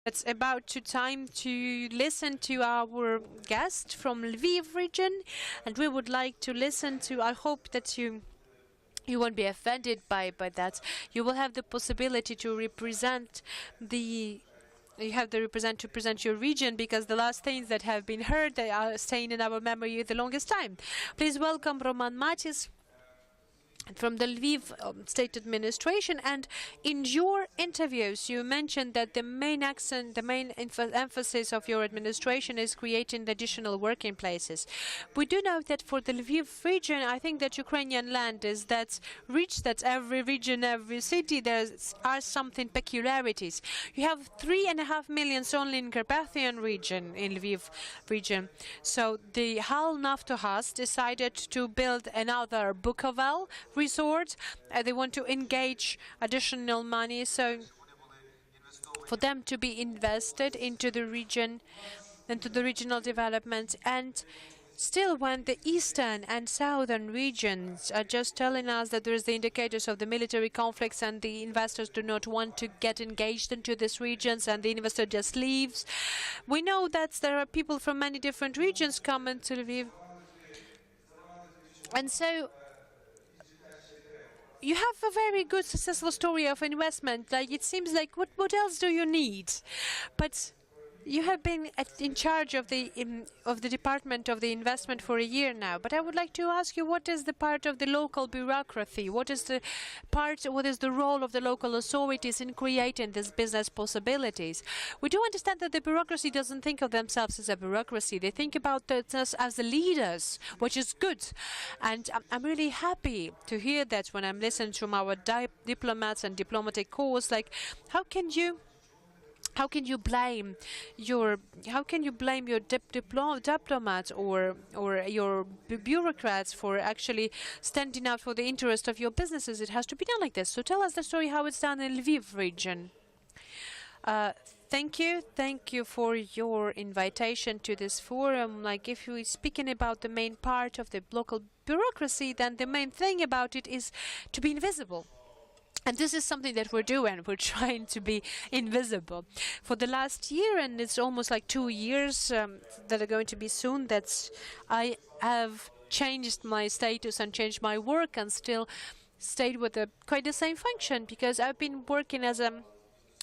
It's about time to listen to our guest from Lviv region, and we would like to listen to, I hope that you won't be offended by that. You will have the possibility to represent to present your region, because the last things that have been heard, they are staying in our memory the longest time. Please welcome Roman Matys from the Lviv state administration. And in your interviews, you mentioned that the main emphasis of your administration is creating additional working places. We do know that for the Lviv region, I think that Ukrainian land is that rich, that every region, every city, there are something peculiarities. You have 3.5 million only in Carpathian region, in Lviv region. So the HAL Naftogaz decided to build another Bukovel resort. They want to engage additional money, so for them to be invested into the region, into the regional development. And still, when the eastern and southern regions are just telling us that there is the indicators of the military conflicts and the investors do not want to get engaged into these regions and the investor just leaves, we know that there are people from many different regions coming to Lviv. And so you have a very good, successful story of investment. Like, it seems like, what else do you need? But you have been in charge of the department of the investment for a year now. But I would like to ask you, what is the part of the local bureaucracy? What is the role of the local authorities in creating these business possibilities? We do understand that the bureaucracy doesn't think of themselves as a bureaucracy. They think about us as the leaders, which is good. And I'm really happy to hear that when I'm listening to our diplomats and diplomatic corps. Like, how can you blame your diplomats or your bureaucrats for actually standing out for the interest of your businesses? It has to be done like this. So tell us the story how it's done in Lviv region. Thank you for your invitation to this forum. Like, if we're speaking about the main part of the local bureaucracy, then the main thing about it is to be invisible. And this is something that we're doing. We're trying to be invisible. For the last year, and it's almost like 2 years that are going to be soon, that I have changed my status and changed my work and still stayed with quite the same function, because I've been working as a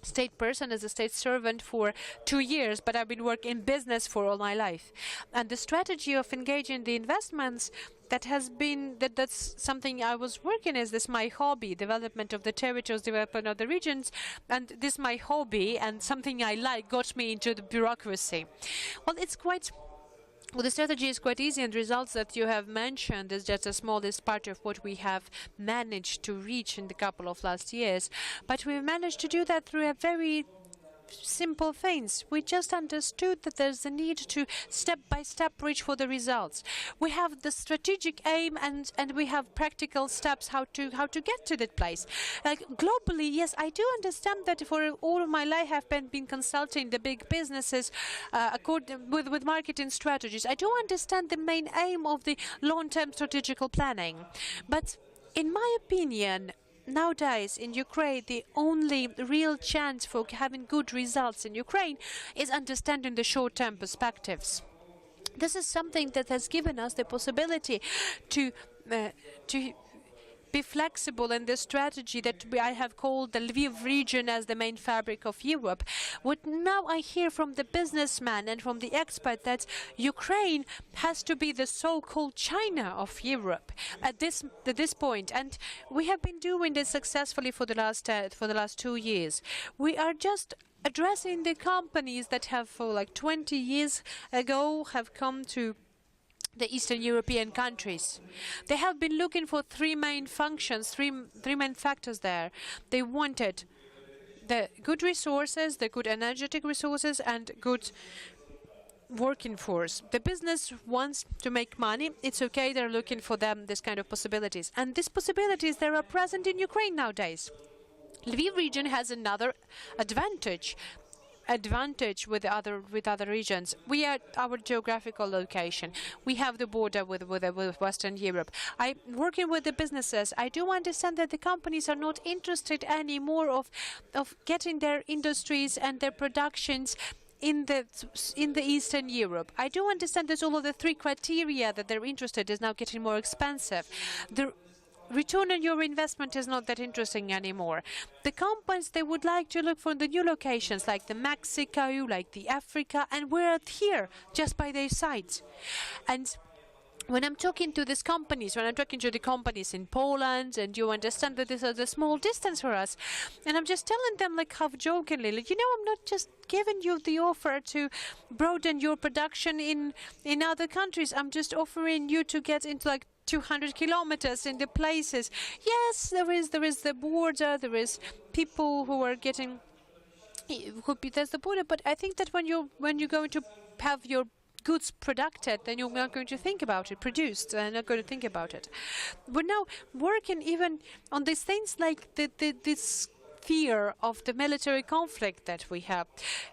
state person, as a state servant for 2 years, but I've been working in business for all my life. And the strategy of engaging the investments, that's something I was working as. This my hobby, development of the territories, development of the regions, and this my hobby and something I like got me into the bureaucracy. Well, the strategy is quite easy, and the results that you have mentioned is just a smallest part of what we have managed to reach in the couple of last years. But we've managed to do that through a very simple things. We just understood that there's a need to step by step reach for the results. We have the strategic aim and we have practical steps how to get to that place. Like, globally, yes, I do understand that for all of my life I've been consulting the big businesses with marketing strategies. I do understand the main aim of the long-term strategical planning. But in my opinion, nowadays in Ukraine, the only real chance for having good results in Ukraine is understanding the short-term perspectives. This is something that has given us the possibility to be flexible in the strategy that I have called the Lviv region as the main fabric of Europe. What now I hear from the businessman and from the expert that Ukraine has to be the so-called China of Europe at this point, and we have been doing this successfully for the last 2 years. We are just addressing the companies that have, for like 20 years ago, have come to the Eastern European countries. They have been looking for three main functions, three main factors there. They wanted the good resources, the good energetic resources, and good working force. The business wants to make money. It's okay. They're looking for this kind of possibilities. And these possibilities, they are present in Ukraine nowadays. Lviv region has another advantage. advantage with other regions. We are our geographical location. We have the border with Western Europe. I'm working with the businesses. I do understand that the companies are not interested anymore of getting their industries and their productions in the Eastern Europe. I do understand that all of the three criteria that they're interested is now getting more expensive. The return on your investment is not that interesting anymore. The companies, they would like to look for the new locations like the Mexico, like the Africa, and we're here just by their sides. And when I'm talking to these companies, when I'm talking to the companies in Poland, and you understand that this is a small distance for us, and I'm just telling them like half jokingly, like, I'm not just giving you the offer to broaden your production in other countries. I'm just offering you to get into like 200 kilometers in the places. Yes, there is the border, there is people who are getting, there's the border, but I think that when you're going to have your goods produced, then you're not going to think about it, produced, and not going to think about it. We're now working even on these things like this fear of the military conflict that we have.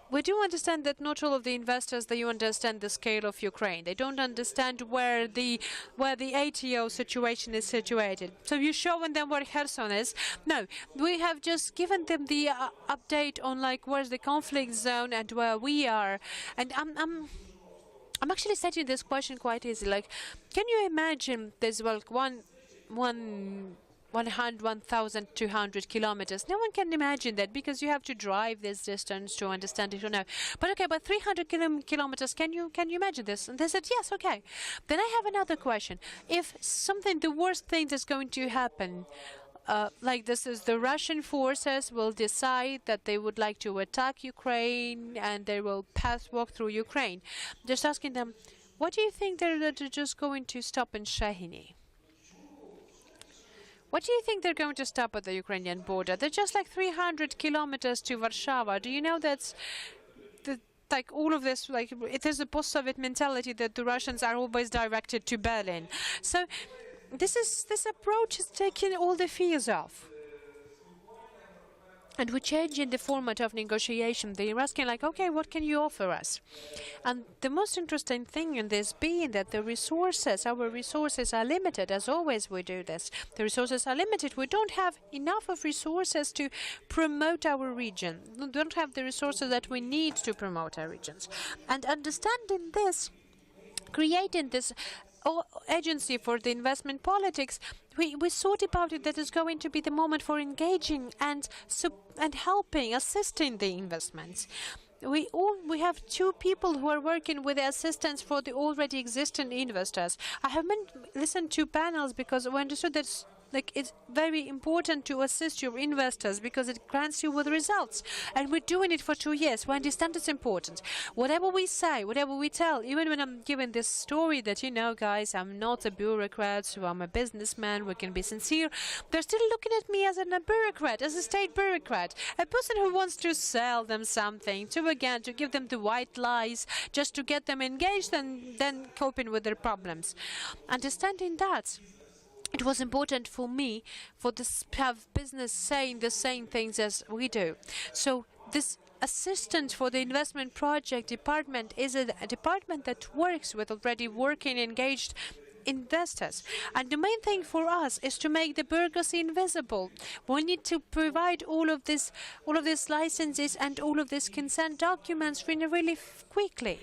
We do understand that not all of the investors, they understand the scale of Ukraine. They don't understand where the ATO situation is situated. So you're showing them where Kherson is. No, we have just given them the update on like where's the conflict zone and where we are. And I'm actually setting this question quite easy. Like, can you imagine there's like 1,200 kilometers? No one can imagine that because you have to drive this distance to understand it or no. But okay, but 300 kilometers, can you imagine this? And they said, yes, okay. Then I have another question. If the worst thing that's going to happen, like this is the Russian forces will decide that they would like to attack Ukraine and they will walk through Ukraine. Just asking them, what do you think they're just going to stop in Shahini? What do you think they're going to stop at the Ukrainian border? They're just like 300 kilometers to Warsaw. Do you know that's like all of this, like it is a post-Soviet mentality that the Russians are always directed to Berlin. So this approach is taking all the fears off. And we're changing the format of negotiation. They're asking like, okay, what can you offer us? And the most interesting thing in this being that our resources are limited. As always we do this. The resources are limited. We don't have enough of resources to promote our region. We don't have the resources that we need to promote our regions. And understanding this, creating this agency for the investment politics, we thought about it that is going to be the moment for engaging and helping, assisting the investments. We have two people who are working with the assistance for the already existing investors. I have listened to panels because we understood that it's very important to assist your investors because it grants you with results. And we're doing it for 2 years. We understand it's important. Whatever we say, whatever we tell, even when I'm giving this story that, guys, I'm not a bureaucrat, so I'm a businessman, we can be sincere, they're still looking at me as a bureaucrat, as a state bureaucrat, a person who wants to sell them something, to give them the white lies, just to get them engaged and then coping with their problems. Understanding that, it was important for me to have business saying the same things as we do. So this assistant for the investment project department is a department that works with already working, engaged investors. And the main thing for us is to make the bureaucracy invisible. We need to provide all of these licenses and all of these consent documents really quickly.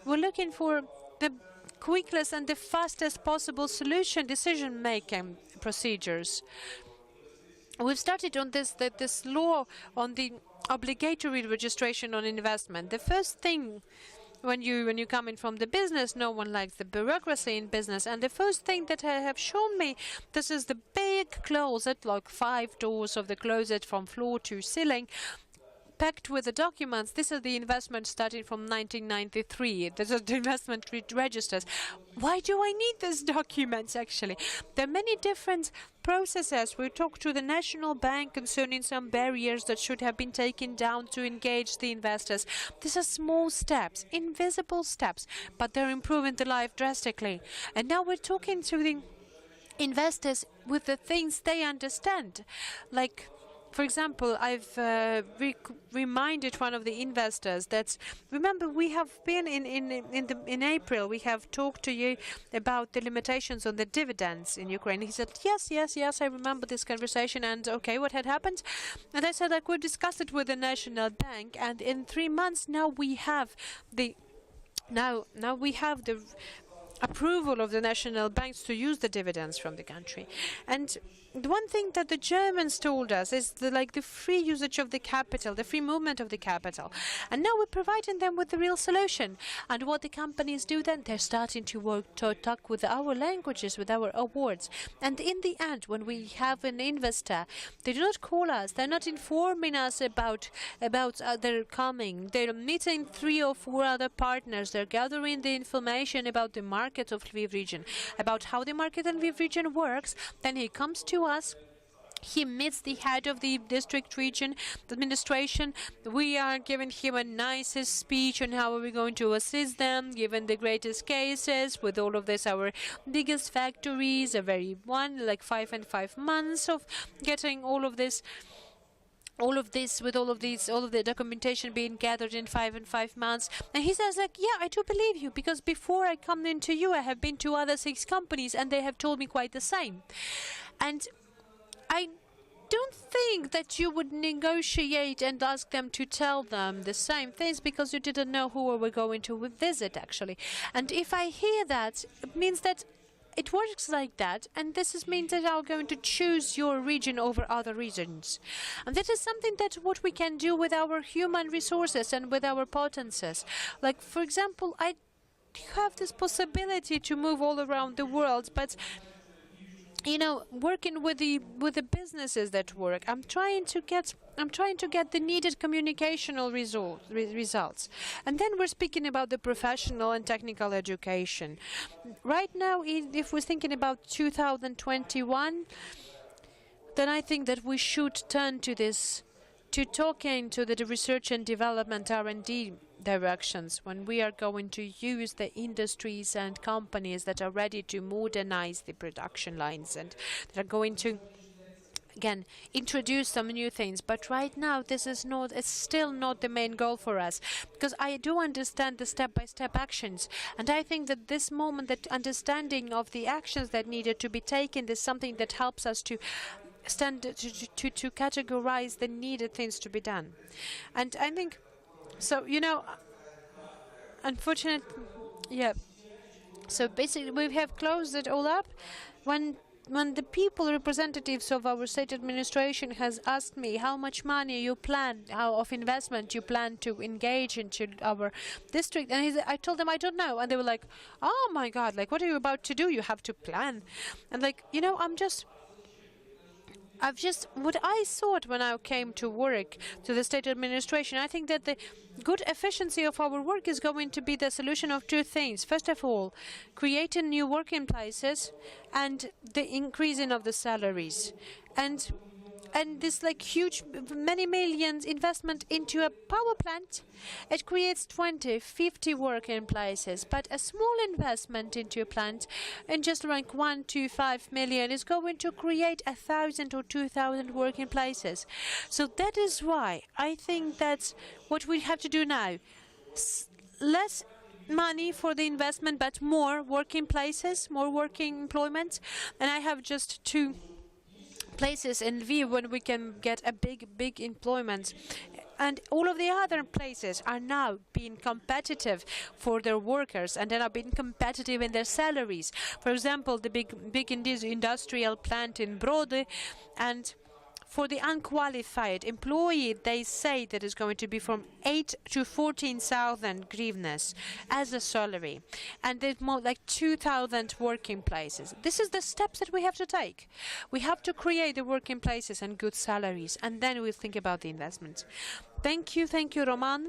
We're looking for the quickest and the fastest possible decision-making procedures. We've started on this law on the obligatory registration on investment. The first thing when you come in from the business, no one likes the bureaucracy in business. And the first thing that have shown me, this is the big closet, like 5 doors of the closet from floor to ceiling, packed with the documents. This is the investment starting from 1993. This is the investment registers. Why do I need these documents, actually? There are many different processes. We talked to the National Bank concerning some barriers that should have been taken down to engage the investors. These are small steps, invisible steps, but they're improving the life drastically. And now we're talking to the investors with the things they understand, like For example, I've reminded one of the investors that, remember, we have been in April, we have talked to you about the limitations on the dividends in Ukraine. He said, yes, I remember this conversation, and okay, what had happened? And I said, like, we discussed it with the National Bank, and in 3 months now we have the approval of the national banks to use the dividends from the country. And the one thing that the Germans told us is the free usage of the capital, the free movement of the capital. And now we're providing them with the real solution. And what the companies do then, they're starting to work to talk with our languages, with our awards. And in the end, when we have an investor, they do not call us, they're not informing us about their coming. They're meeting 3 or 4 other partners. They're gathering the information about the market of Lviv region, about how the market in Lviv region works. Then he comes to us. He meets the head of the district region administration. We are giving him a nicest speech on how we're going to assist them, given the greatest cases, with all of this, our biggest factories, a very like 5 and 5 months of getting all of the documentation being gathered in 5 and 5 months. And he says, like, yeah, I do believe you, because before I come into you, I have been to other 6 companies and they have told me quite the same. And I don't think that you would negotiate and ask them to tell them the same things, because you didn't know who we were going to visit, actually. And if I hear that, it means that it works like that, and this means that I'm going to choose your region over other regions. And that is something that what we can do with our human resources and with our potencies. Like, for example, I have this possibility to move all around the world, but working with the businesses that work, I'm trying to get the needed communicational results. And then we're speaking about the professional and technical education. Right now, if we're thinking about 2021, then I think that we should turn to this, to talking to the research and development R&D directions, when we are going to use the industries and companies that are ready to modernize the production lines and that are going to, again, introduce some new things. But right now, it's still not the main goal for us, because I do understand the step-by-step actions, and I think that this moment, that understanding of the actions that needed to be taken, is something that helps us to categorize the needed things to be done. And I think, so, unfortunately, yeah. So basically, we have closed it all up. When the people, representatives of our state administration, has asked me how much money you plan, of investment you plan to engage into our district, and I told them I don't know, and they were like, "Oh my God! Like, what are you about to do? You have to plan." And like, what I thought when I came to work to the state administration, I think that the good efficiency of our work is going to be the solution of 2 things. First of all, creating new working places and the increasing of the salaries. And this huge, many millions investment into a power plant, it creates 20, 50 working places. But a small investment into a plant, in just like 1 to 5 million, is going to create 1,000 or 2,000 working places. So that is why I think that's what we have to do now. Less money for the investment, but more working places, more working employment. And I have just 2 places in Lviv when we can get a big employment, and all of the other places are now being competitive for their workers, and they are being competitive in their salaries. For example, the big industrial plant in Brody, and for the unqualified employee, they say that it's going to be from 8 to 14,000 hryvnias as a salary, and there's more like 2,000 working places. This is the steps that we have to take. We have to create the working places and good salaries, and then we'll think about the investments. Thank you, Roman.